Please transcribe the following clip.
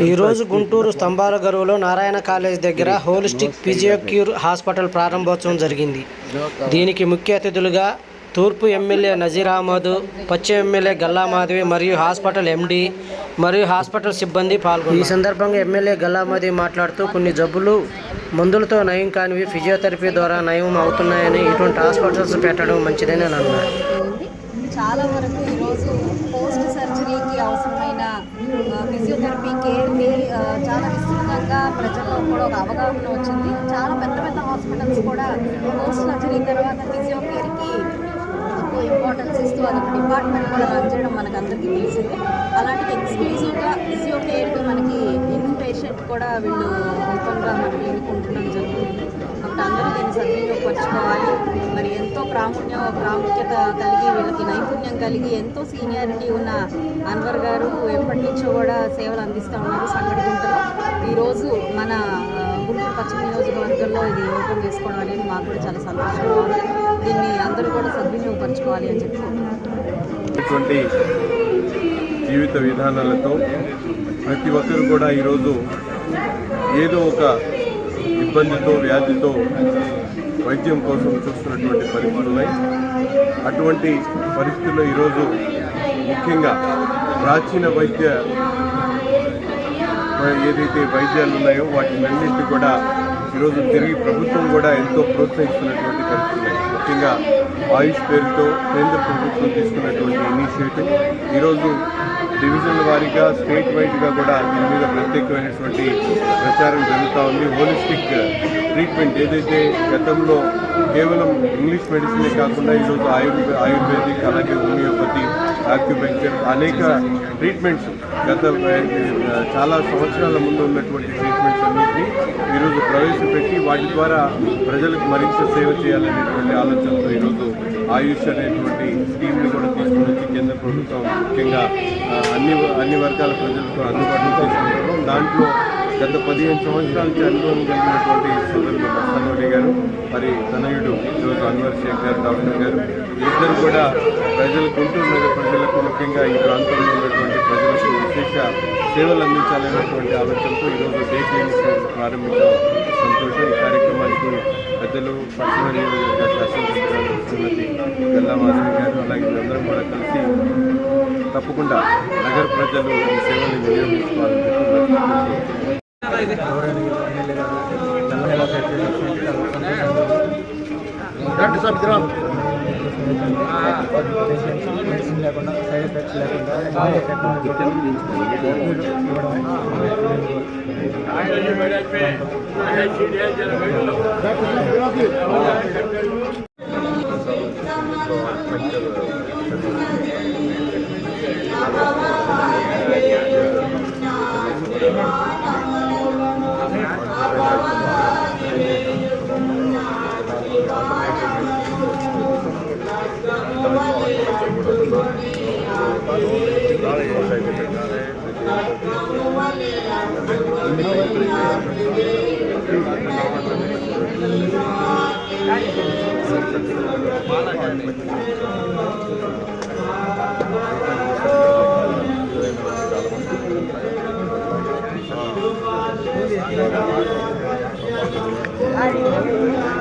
ఈరోజు గుంటూరు స్తంభాల గరువులో నారాయణ కాలేజ్ దగ్గర హోలిస్టిక్ ఫిజియోక్యూర్ హాస్పిటల్ ప్రారంభోత్సవం జరిగింది. దీనికి ముఖ్య అతిథులుగా తూర్పు ఎమ్మెల్యే నజీర్ అహ్మద్, పశ్చిమ ఎమ్మెల్యే గల్లా మాధవి మరియు హాస్పిటల్ ఎండి మరియు హాస్పిటల్ సిబ్బంది పాల్గొన్నారు. ఈ సందర్భంగా ఎమ్మెల్యే గల్లా మాధవి మాట్లాడుతూ కొన్ని జబ్బులు మందులతో నయం కానివి ఫిజియోథెరపీ ద్వారా నయం అవుతున్నాయని, ఇటువంటి హాస్పిటల్స్ పెట్టడం మంచిదని అన్నారు. చాలా వరకు ఈరోజు పోస్ట్ సర్జరీకి అవసరమైన ఫిజియోథెరపీ కేర్ని చాలా విస్తృతంగా ప్రజల్లో కూడా ఒక అవగాహన వచ్చింది. చాలా పెద్ద పెద్ద హాస్పిటల్స్ కూడా పోస్ట్ సర్జరీ తర్వాత ఫిజియో కేర్కి ఎక్కువ ఇంపార్టెన్స్ ఇస్తూ అదొక డిపార్ట్మెంట్ కూడా రన్ చేయడం మనకు అందరికీ తెలిసింది. అలాంటిది ఎక్స్క్లూజివ్గా ఫిజియో కేర్కి మనకి ఇన్ పేషెంట్ కూడా వీళ్ళు ఓపెన్గా మనకి ఎన్నుకుంటడం జరుగుతుంది. కాబట్టి అందరూ దీన్ని సద్వినియోగపరచుకోవాలి. మరి ఎంతో ప్రాముఖ్యత కలిగి వీళ్ళకి నైపుణ్యం కలిగి ఎంతో సీనియారిటీ ఉన్న అన్వర్ గారు ఎప్పటి నుంచో కూడా సేవలు అందిస్తూ ఉన్నారు సంగడిగుంటలో. ఈరోజు మన గుంటూరు పశ్చిమ నియోజకవర్గంలో ఇది ఓపెన్ చేసుకోవడం అనేది మాకు కూడా చాలా సంతోషంగా ఉంది. దీన్ని అందరూ కూడా సద్వినియోగపరచుకోవాలి అని ఇటువంటి జీవిత విధానాలతో ప్రతి ఒక్కరు కూడా ఈరోజు ఏదో ఒక ఇబ్బందితో వ్యాధితో వైద్యం కోసం చూస్తున్నటువంటి పరిస్థితులు ఉన్నాయి. అటువంటి పరిస్థితుల్లో ఈరోజు ముఖ్యంగా ప్రాచీన ఏదైతే వైద్యాలు ఉన్నాయో వాటినన్నింటి కూడా ఈరోజు తిరిగి ప్రభుత్వం కూడా ఎంతో ప్రోత్సహిస్తున్నటువంటి పరిస్థితులు. ముఖ్యంగా ఆయుష్ పేరుతో కేంద్ర ప్రభుత్వం తీసుకున్నటువంటి ఇనిషియేటివ్ ఈరోజు డివిజన్ వారీగా స్టేట్ వైడ్గా కూడా దీని మీద ప్రత్యేకమైనటువంటి ప్రచారం జరుగుతూ ఉంది. హోలిస్టిక్ ట్రీట్మెంట్ ఏదైతే గతంలో కేవలం ఇంగ్లీష్ మెడిసినే కాకుండా ఈరోజు ఆయుర్వేదిక్, అలాగే హోమియోపతి, ఆక్యుపంక్చర్ అనేక ట్రీట్మెంట్స్ చాలా సంవత్సరాల ముందు ఉన్నటువంటి ట్రీట్మెంట్స్ అన్నింటినీ ఈరోజు ప్రవేశపెట్టి వాటి ద్వారా ప్రజలకు మరింత సేవ చేయాలనేటువంటి ఆలోచనతో ఈరోజు ఆయుష్ అనేటువంటి స్కీమ్ని కూడా తీసుకుని వచ్చి కేంద్ర ప్రభుత్వం ముఖ్యంగా అన్ని వర్గాల ప్రజలకు అందుబాటులో తీసుకుంటున్నాం. దాంట్లో గత 15 సంవత్సరాల నుంచి అనుభవం కలిగినటువంటి సోదరులు మస్తానోలి గారు, మరి తనయుడు ఈరోజు అన్వర్ షేక్ గారు, డాక్టర్ గారు, ఇద్దరు కూడా గుంటూరు నగర ప్రజలకు ముఖ్యంగా ఈ ప్రాంతంలో ఉన్నటువంటి ప్రజలకు విశేష సేవలు అందించాలనేటువంటి ఆలోచనతో ఈరోజు డే క్లినిక్ ప్రారంభించడం సంతోషం. ఈ కార్యక్రమానికి పెద్దలు పశ్చిమ నియోజకవర్గ శాసనసభ్యురాలు శ్రీమతి గల్లా మాధవి గారు, అలాగే అందరం కూడా కలిసి తప్పకుండా నగర ప్రజలు ఈ సేవల్ని వినియోగించుకోవాలని చెప్పి మెడిసిన్ లేకుండా, సైడ్ ఎఫెక్ట్స్ లేకుండా Thank you.